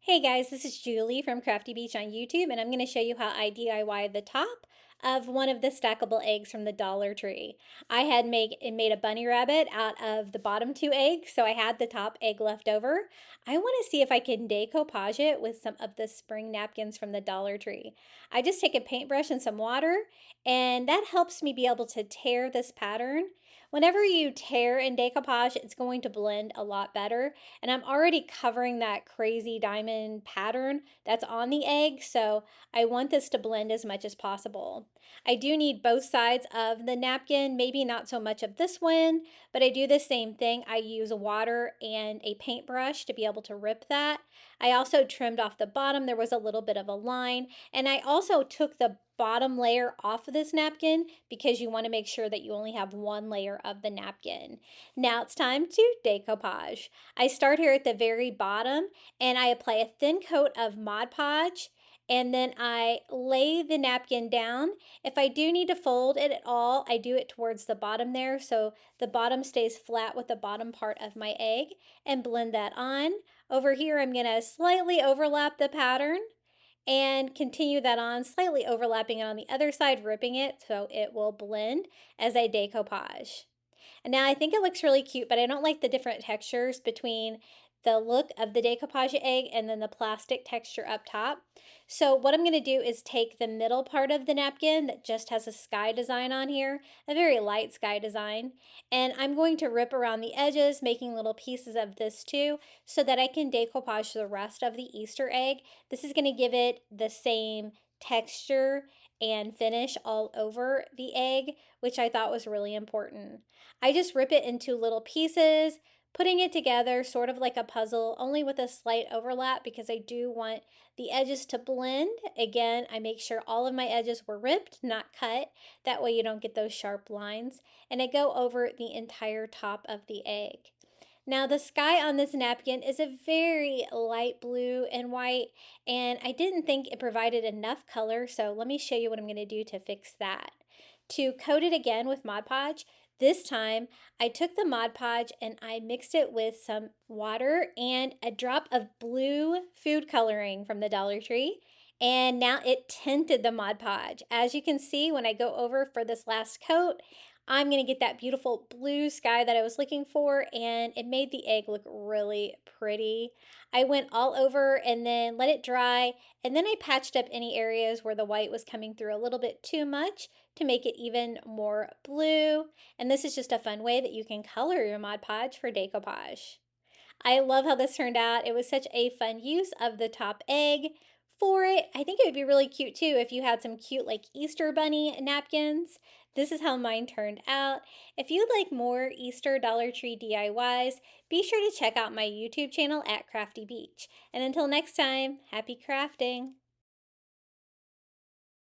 Hey guys, this is Julie from Crafty Beach on YouTube, and I'm going to show you how I DIYed the top of one of the stackable eggs from the Dollar Tree. I had made a bunny rabbit out of the bottom two eggs, so I had the top egg left over. I want to see if I can decoupage it with some of the spring napkins from the Dollar Tree. I just take a paintbrush and some water, and that helps me be able to tear this pattern. Whenever you tear in decoupage, it's going to blend a lot better. And I'm already covering that crazy diamond pattern that's on the egg, so I want this to blend as much as possible. I do need both sides of the napkin, maybe not so much of this one, but I do the same thing. I use water and a paintbrush to be able to rip that. I also trimmed off the bottom. There was a little bit of a line, and I also took the bottom layer off of this napkin because you want to make sure that you only have one layer of the napkin. Now it's time to decoupage. I start here at the very bottom and I apply a thin coat of Mod Podge, and then I lay the napkin down. If I do need to fold it at all, I do it towards the bottom there so the bottom stays flat with the bottom part of my egg, and blend that on. Over here I'm going to slightly overlap the pattern and continue that on, slightly overlapping it on the other side, ripping it so it will blend as I decoupage. And now I think it looks really cute, but I don't like the different textures between the look of the decoupage egg and then the plastic texture up top. So what I'm going to do is take the middle part of the napkin that just has a sky design on here, a very light sky design, and I'm going to rip around the edges, making little pieces of this too, so that I can decoupage the rest of the Easter egg. This is going to give it the same texture and finish all over the egg, which I thought was really important. I just rip it into little pieces, putting it together sort of like a puzzle, only with a slight overlap because I do want the edges to blend. Again, I make sure all of my edges were ripped, not cut. That way you don't get those sharp lines. And I go over the entire top of the egg. Now the sky on this napkin is a very light blue and white, and I didn't think it provided enough color, so let me show you what I'm going to do to fix that. To coat it again with Mod Podge, this time I took the Mod Podge and I mixed it with some water and a drop of blue food coloring from the Dollar Tree. And now it tinted the Mod Podge. As you can see, when I go over for this last coat, I'm going to get that beautiful blue sky that I was looking for, and it made the egg look really pretty. I went all over and then let it dry, and then I patched up any areas where the white was coming through a little bit too much to make it even more blue. And this is just a fun way that you can color your Mod Podge for decoupage. I love how this turned out. It was such a fun use of the top egg for it. I think it would be really cute too if you had some cute like Easter bunny napkins. This is how mine turned out. If you'd like more Easter Dollar Tree DIYs, be sure to check out my YouTube channel at Crafty Beach. And until next time, happy crafting!